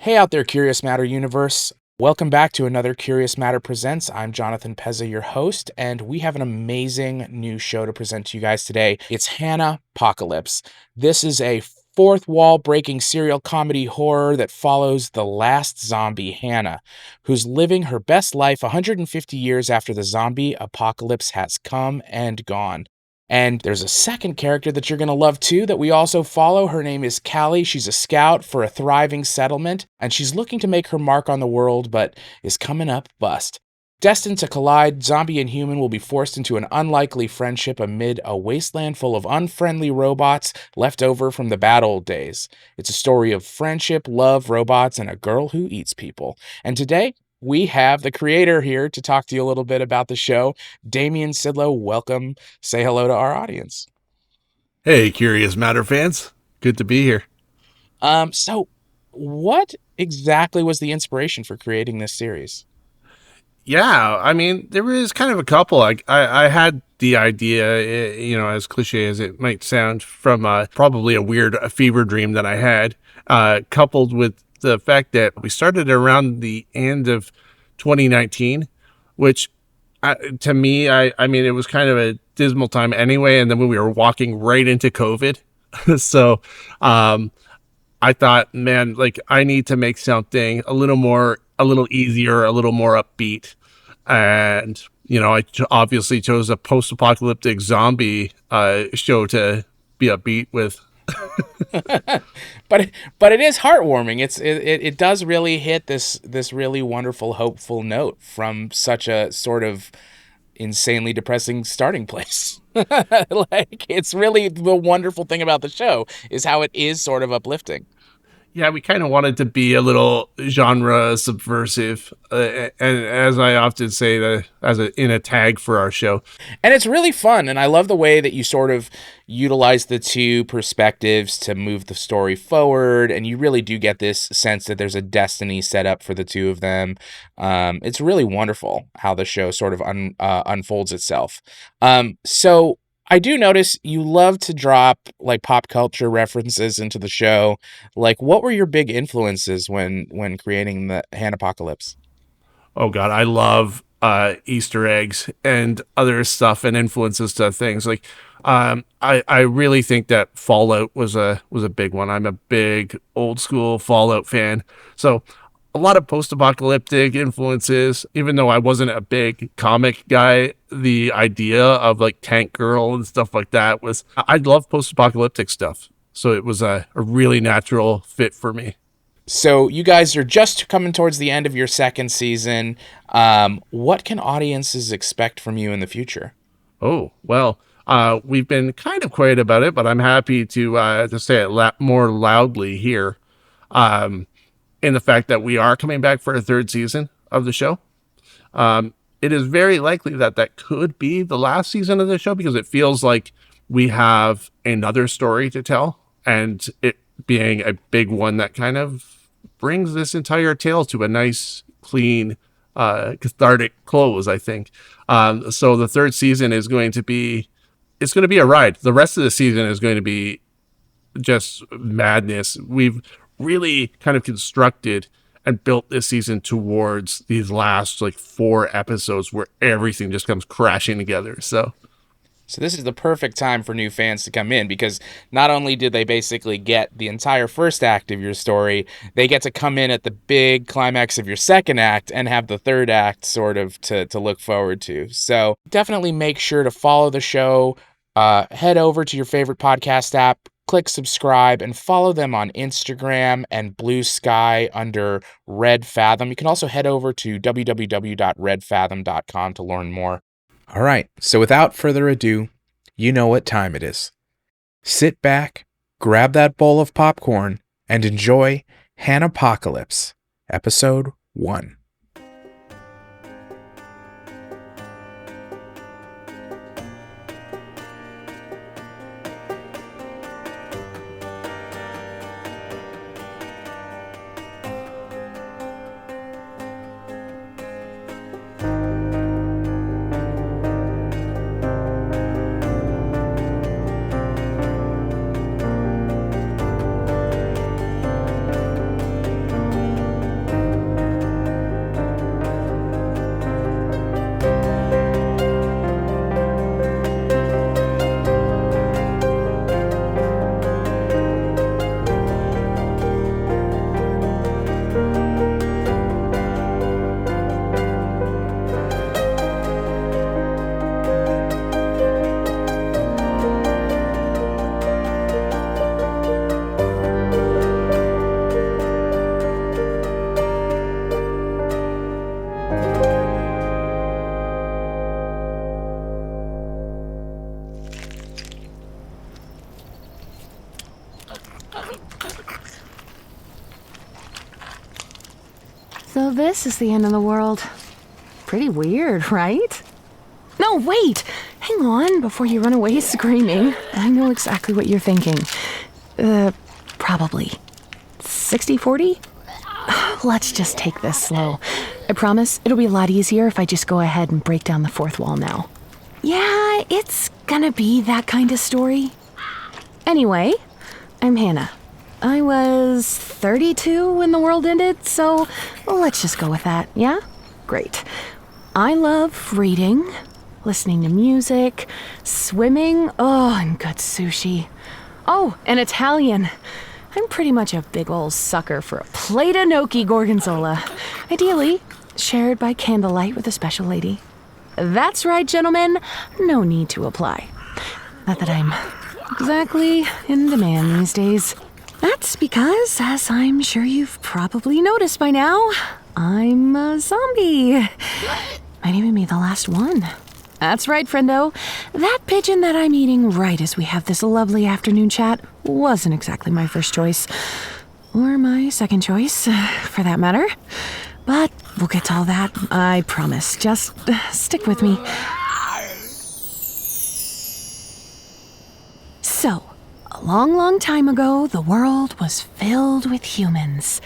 Hey out there, Curious Matter universe. Welcome back to another Curious Matter Presents. I'm Jonathan Pezza, your host, and we have an amazing new show to present to you guys today. It's Hannahpocalypse. This is a fourth wall breaking serial comedy horror that follows the last zombie, Hannah, who's living her best life 150 years after the zombie apocalypse has come and gone. And there's a second character that you're going to love too that we also follow. Her name is Cali. She's a scout for a thriving settlement, and she's looking to make her mark on the world, but is coming up bust. Destined to collide, zombie and human will be forced into an unlikely friendship amid a wasteland full of unfriendly robots left over from the bad old days. It's a story of friendship, love, robots, and a girl who eats people. And today, we have the creator here to talk to you a little bit about the show. Damian Szydlo, welcome. Say hello to our audience. Hey, Curious Matter fans. Good to be here. So what exactly was the inspiration for creating this series? Yeah, I mean, there was kind of a couple. I had the idea, as cliche as it might sound, from probably a fever dream that I had, coupled with the fact that we started around the end of 2019, which to me, I mean, it was kind of a dismal time anyway. And then when we were walking right into COVID. So, I thought, man, like I need to make something a little easier, a little more upbeat. And, obviously chose a post-apocalyptic zombie show to be upbeat with. but it is heartwarming. It does really hit this really wonderful, hopeful note from such a sort of insanely depressing starting place. Like, it's really the wonderful thing about the show is how it is sort of uplifting. Yeah, we kind of wanted to be a little genre subversive, and as I often say, in a tag for our show. And it's really fun, and I love the way that you sort of utilize the two perspectives to move the story forward, and you really do get this sense that there's a destiny set up for the two of them. It's really wonderful how the show sort of unfolds itself. So I do notice you love to drop like pop culture references into the show. Like, what were your big influences when creating the Hannahpocalypse? Oh God, I love Easter eggs and other stuff and influences to things. Like, I really think that Fallout was a big one. I'm a big old school Fallout fan, so a lot of post-apocalyptic influences. Even though I wasn't a big comic guy, the idea of like Tank Girl and stuff like that was I love post-apocalyptic stuff. So it was a really natural fit for me. So you guys are just coming towards the end of your second season. What can audiences expect from you in the future? Oh, well, we've been kind of quiet about it, but I'm happy to say it more loudly here. Um, in the fact that we are coming back for a third season of the show. It is very likely that that could be the last season of the show because it feels like we have another story to tell, and it being a big one that kind of brings this entire tale to a nice, clean, cathartic close, I think. So the third season is going to be, it's going to be a ride. The rest of the season is going to be just madness. We've really kind of constructed and built this season towards these last like 4 episodes where everything just comes crashing together. So this is the perfect time for new fans to come in because not only did they basically get the entire first act of your story, they get to come in at the big climax of your second act and have the third act sort of to look forward to. So definitely make sure to follow the show. Head over to your favorite podcast app, click subscribe, and follow them on Instagram and Blue Sky under Red Fathom. You can also head over to www.redfathom.com to learn more. All right, so without further ado, you know what time it is. Sit back, grab that bowl of popcorn, and enjoy Hannahpocalypse, Episode 1. So this is the end of the world. Pretty weird, right? No, wait! Hang on before you run away screaming. I know exactly what you're thinking. Probably. 60-40? Let's just take this slow. I promise it'll be a lot easier if I just go ahead and break down the fourth wall now. Yeah, it's gonna be that kind of story. Anyway, I'm Hannah. I was 32 when the world ended, so let's just go with that, yeah? Great. I love reading, listening to music, swimming, and good sushi. Oh, and Italian. I'm pretty much a big ol' sucker for a plate of gnocchi gorgonzola. Ideally, shared by candlelight with a special lady. That's right, gentlemen. No need to apply. Not that I'm exactly in demand these days. That's because, as I'm sure you've probably noticed by now, I'm a zombie. Might even be the last one. That's right, friendo. That pigeon that I'm eating right as we have this lovely afternoon chat wasn't exactly my first choice. Or my second choice, for that matter. But we'll get to all that, I promise. Just stick with me. So, a long, long time ago, the world was filled with humans.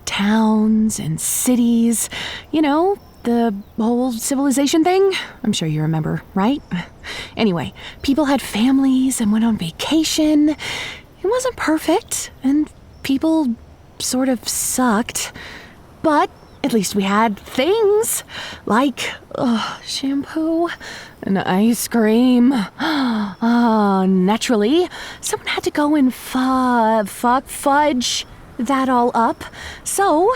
Towns and cities, you know, the whole civilization thing? I'm sure you remember, right? Anyway, people had families and went on vacation. It wasn't perfect, and people sort of sucked. But at least we had things like shampoo and ice cream. Naturally, someone had to go and fudge that all up. So,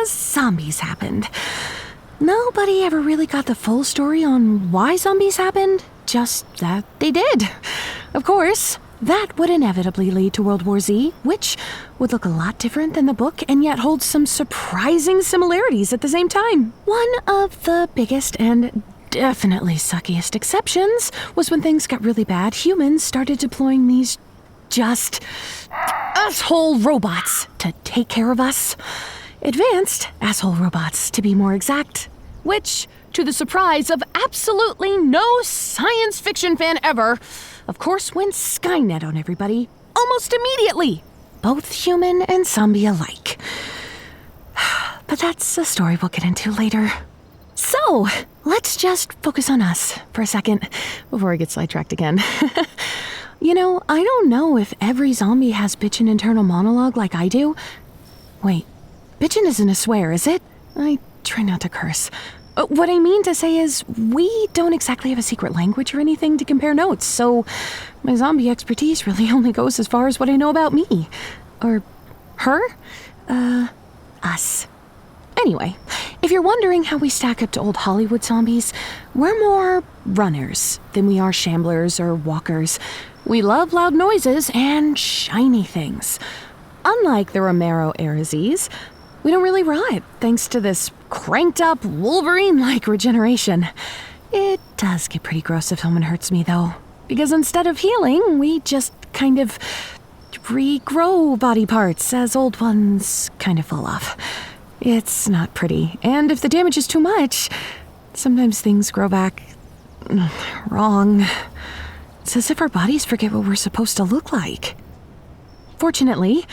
zombies happened. Nobody ever really got the full story on why zombies happened, just that they did. Of course, that would inevitably lead to World War Z, which would look a lot different than the book and yet hold some surprising similarities at the same time. One of the biggest and definitely suckiest exceptions was when things got really bad, humans started deploying these just asshole robots to take care of us. Advanced asshole robots, to be more exact. Which, to the surprise of absolutely no science fiction fan ever, of course went Skynet on everybody almost immediately. Both human and zombie alike. But that's a story we'll get into later. So, let's just focus on us for a second before I get sidetracked again. You know, I don't know if every zombie has bitchin' internal monologue like I do. Wait, bitchin' isn't a swear, is it? I try not to curse. What I mean to say is, we don't exactly have a secret language or anything to compare notes, so my zombie expertise really only goes as far as what I know about me. Or her? Us. Anyway, if you're wondering how we stack up to old Hollywood zombies, we're more runners than we are shamblers or walkers. We love loud noises and shiny things. Unlike the Romero-era Zs, we don't really rot, thanks to this cranked-up Wolverine-like regeneration. It does get pretty gross if someone hurts me, though, because instead of healing, we just kind of regrow body parts as old ones kind of fall off. It's not pretty, and if the damage is too much, sometimes things grow back wrong. It's as if our bodies forget what we're supposed to look like. Fortunately,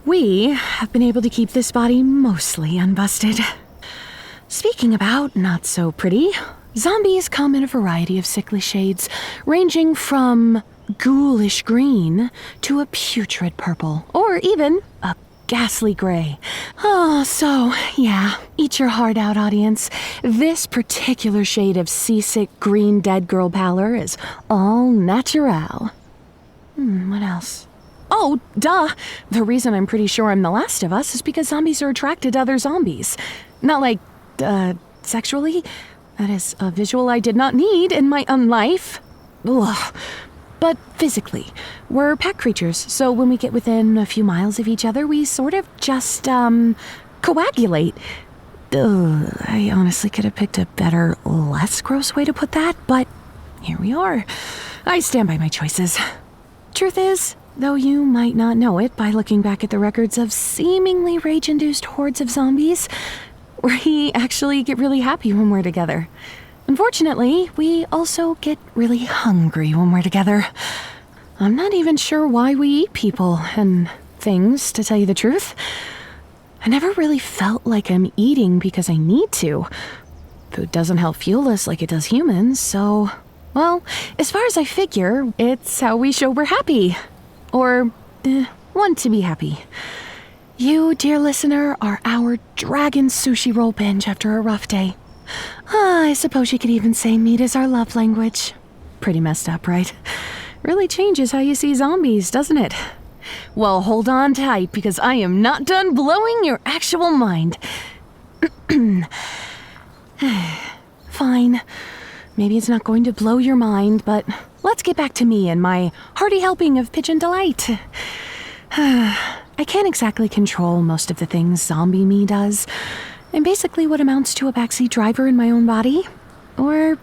we have been able to keep this body mostly unbusted. Speaking about not so pretty, zombies come in a variety of sickly shades, ranging from ghoulish green to a putrid purple, or even a ghastly gray. So, yeah, eat your heart out, audience. This particular shade of seasick green dead girl pallor is all natural. What else? Oh, duh! The reason I'm pretty sure I'm the last of us is because zombies are attracted to other zombies. Not like, sexually. That is a visual I did not need in my own life. Ugh. But physically, we're pack creatures, so when we get within a few miles of each other, we sort of just, coagulate. I honestly could have picked a better, less gross way to put that, but here we are. I stand by my choices. Truth is, Though you might not know it by looking back at the records of seemingly rage-induced hordes of zombies, we actually get really happy when we're together. Unfortunately, we also get really hungry when we're together. I'm not even sure why we eat people and things, to tell you the truth. I never really felt like I'm eating because I need to. Food doesn't help fuel us like it does humans, so... Well, as far as I figure, it's how we show we're happy. Or, want to be happy. You, dear listener, are our dragon sushi roll binge after a rough day. I suppose you could even say meat is our love language. Pretty messed up, right? Really changes how you see zombies, doesn't it? Well, hold on tight, because I am not done blowing your actual mind. Fine. Maybe it's not going to blow your mind, but let's get back to me and my hearty helping of pigeon delight. I can't exactly control most of the things zombie me does. I'm basically what amounts to a backseat driver in my own body. Or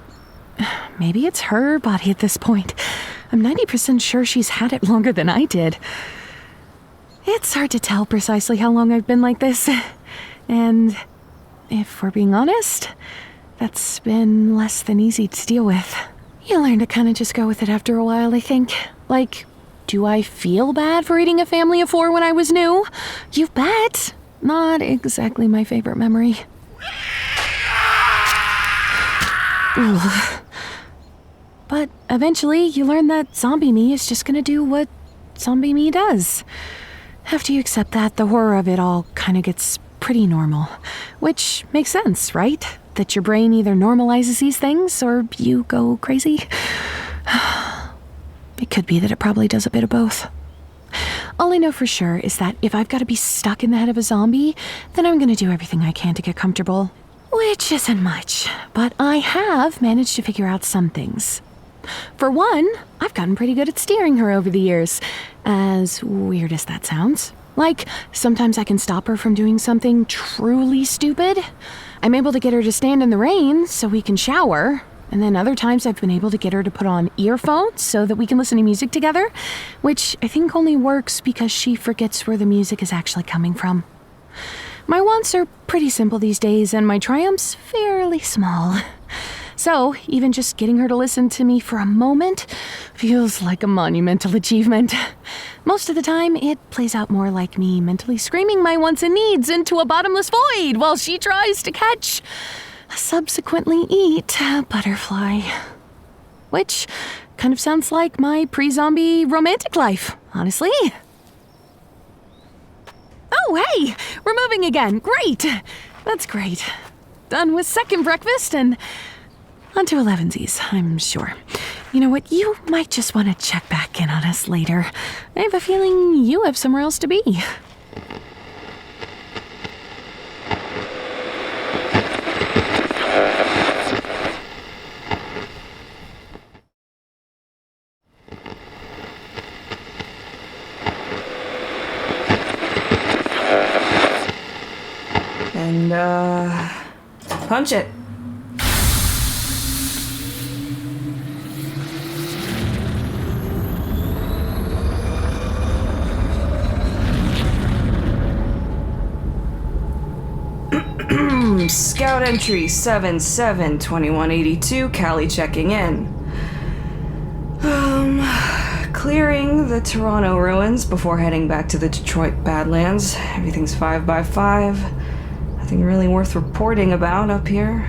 maybe it's her body at this point. I'm 90% sure she's had it longer than I did. It's hard to tell precisely how long I've been like this. And if we're being honest, that's been less than easy to deal with. You learn to kind of just go with it after a while, I think. Like, do I feel bad for eating a family of 4 when I was new? You bet. Not exactly my favorite memory. Ugh. But eventually, you learn that zombie me is just gonna do what zombie me does. After you accept that, the horror of it all kind of gets pretty normal. Which makes sense, right? That your brain either normalizes these things or you go crazy. It could be that it probably does a bit of both. All I know for sure is that if I've got to be stuck in the head of a zombie, then I'm gonna do everything I can to get comfortable. Which isn't much, but I have managed to figure out some things. For one, I've gotten pretty good at steering her over the years, as weird as that sounds. Like, sometimes I can stop her from doing something truly stupid. I'm able to get her to stand in the rain so we can shower, and then other times I've been able to get her to put on earphones so that we can listen to music together, which I think only works because she forgets where the music is actually coming from. My wants are pretty simple these days, and my triumphs fairly small. So, even just getting her to listen to me for a moment feels like a monumental achievement. Most of the time, it plays out more like me mentally screaming my wants and needs into a bottomless void while she tries to catch, subsequently eat a butterfly. Which kind of sounds like my pre-zombie romantic life, honestly. Oh, hey! We're moving again. Great! That's great. Done with second breakfast and... on to 11sies, I'm sure. You know what? You might just want to check back in on us later. I have a feeling you have somewhere else to be. And, punch it. Scout entry 772182, Cali checking in. Clearing the Toronto ruins before heading back to the Detroit Badlands. Everything's 5 by 5. Nothing really worth reporting about up here.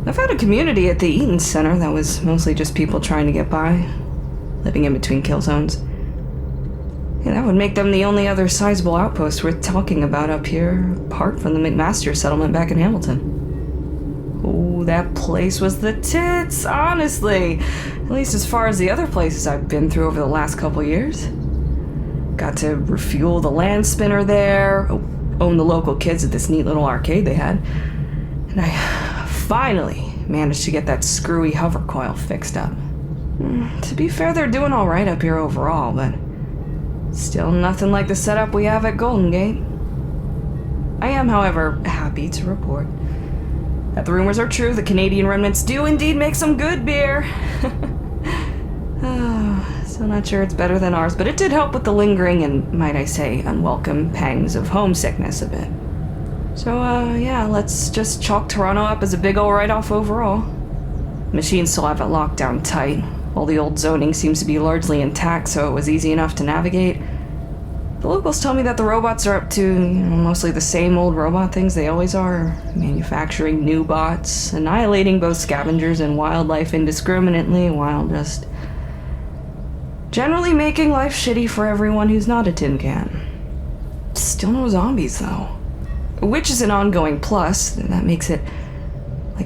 I found a community at the Eaton Center that was mostly just people trying to get by, living in between kill zones. Yeah, that would make them the only other sizable outpost worth talking about up here, apart from the McMaster settlement back in Hamilton. Oh, that place was the tits, honestly. At least as far as the other places I've been through over the last couple years. Got to refuel the land spinner there, own the local kids at this neat little arcade they had, and I finally managed to get that screwy hover coil fixed up. To be fair, they're doing all right up here overall, but still nothing like the setup we have at Golden Gate. I am, however, happy to report that the rumors are true. The Canadian remnants do indeed make some good beer. So Still not sure it's better than ours, but it did help with the lingering and, might I say, unwelcome pangs of homesickness a bit. So, yeah, let's just chalk Toronto up as a big ol' write-off overall. Machines still have it locked down tight. All the old zoning seems to be largely intact, so it was easy enough to navigate. The locals tell me that the robots are up to, mostly the same old robot things they always are. Manufacturing new bots, annihilating both scavengers and wildlife indiscriminately, while just generally making life shitty for everyone who's not a tin can. Still no zombies, though. Which is an ongoing plus. That makes it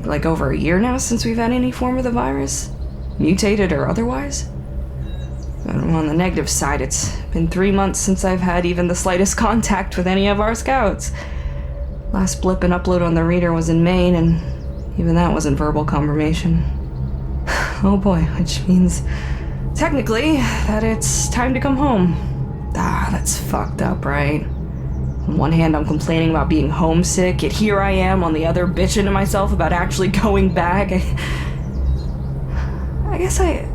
like over a year now since we've had any form of the virus. Mutated or otherwise. But on the negative side, it's been 3 months since I've had even the slightest contact with any of our scouts. Last blip and upload on the reader was in Maine, and even that wasn't verbal confirmation. Oh boy, which means technically that it's time to come home. That's fucked up, right? On one hand, I'm complaining about being homesick, yet here I am on the other bitching to myself about actually going back. I guess I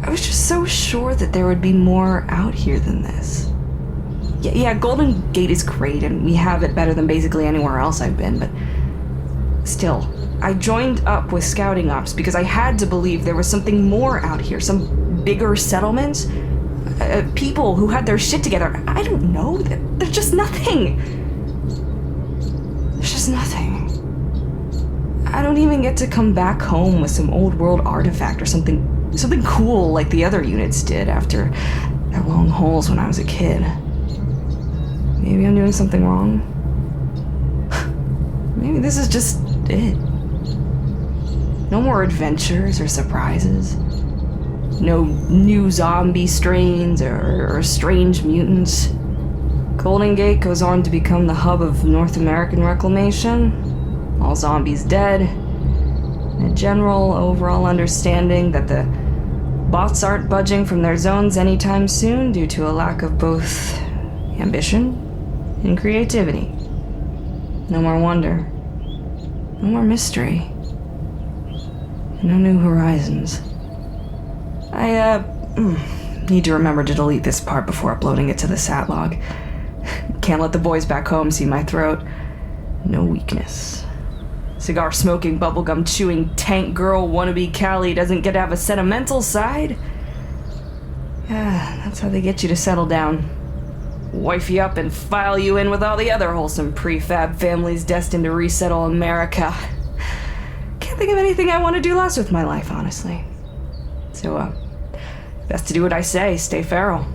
was just so sure that there would be more out here than this. Yeah, Golden Gate is great, and we have it better than basically anywhere else I've been, but still, I joined up with scouting ops because I had to believe there was something more out here, some bigger settlement. People who had their shit together. I don't know. There's just nothing. There's just nothing. I don't even get to come back home with some old world artifact or something cool like the other units did after their long hauls when I was a kid. Maybe I'm doing something wrong. Maybe this is just it. No more adventures or surprises. No new zombie strains or strange mutants. Golden Gate goes on to become the hub of North American reclamation. All zombies dead. A general overall understanding that the bots aren't budging from their zones anytime soon due to a lack of both ambition and creativity. No more wonder. No more mystery. No new horizons. I need to remember to delete this part before uploading it to the sat log. Can't let the boys back home see my throat. No weakness. Cigar-smoking, bubblegum-chewing, tank girl wannabe Cali doesn't get to have a sentimental side. Yeah, that's how they get you to settle down. Wife you up and file you in with all the other wholesome prefab families destined to resettle America. Can't think of anything I want to do less with my life, honestly. So, best to do what I say, stay feral.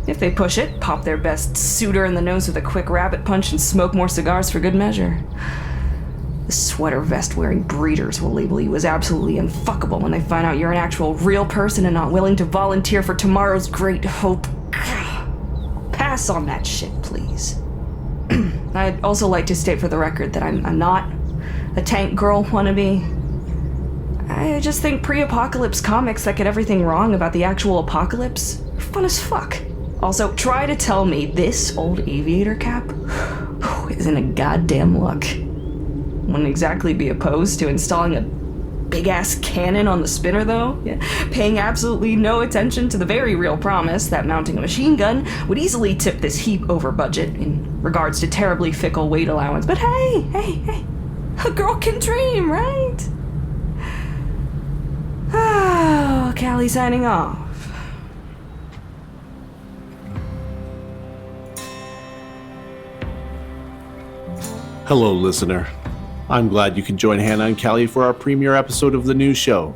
If they push it, pop their best suitor in the nose with a quick rabbit punch and smoke more cigars for good measure. The sweater vest wearing breeders will label you as absolutely unfuckable when they find out you're an actual real person and not willing to volunteer for tomorrow's great hope. Pass on that shit, please. I'd also like to state for the record that I'm not a tank girl wannabe. I just think pre-apocalypse comics that get everything wrong about the actual apocalypse are fun as fuck. Also, try to tell me this old aviator cap isn't a goddamn luck. Wouldn't exactly be opposed to installing a big-ass cannon on the spinner, though. Yeah. Paying absolutely no attention to the very real promise that mounting a machine gun would easily tip this heap over budget in regards to terribly fickle weight allowance. But hey, a girl can dream, right? Oh, Cali signing off. Hello, listener. I'm glad you can join Hannah and Cali for our premiere episode of the new show.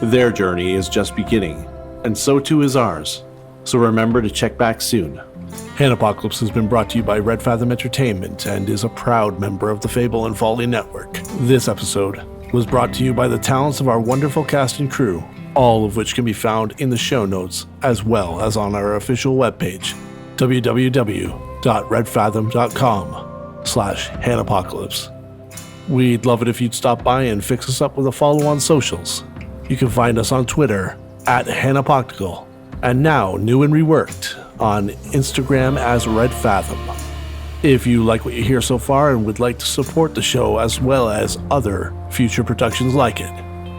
Their journey is just beginning, and so too is ours. So remember to check back soon. Hannahpocalypse has been brought to you by Red Fathom Entertainment and is a proud member of the Fable and Folly Network. This episode was brought to you by the talents of our wonderful cast and crew, all of which can be found in the show notes as well as on our official webpage, www.redfathom.com/Hannahpocalypse. We'd love it if you'd stop by and fix us up with a follow on socials. You can find us on Twitter @Hannahpocalypse, and now new and reworked on Instagram as Red Fathom. If you like what you hear so far and would like to support the show as well as other future productions like it,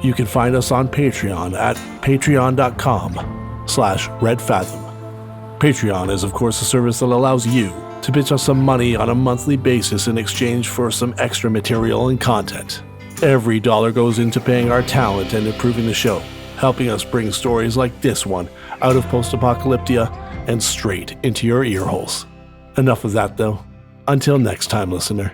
you can find us on Patreon at patreon.com patreon.com/redfathom. Patreon is of course a service that allows you to pitch us some money on a monthly basis in exchange for some extra material and content. Every dollar goes into paying our talent and improving the show, helping us bring stories like this one out of post-apocalyptia and straight into your ear holes. Enough of that though. Until next time, listener.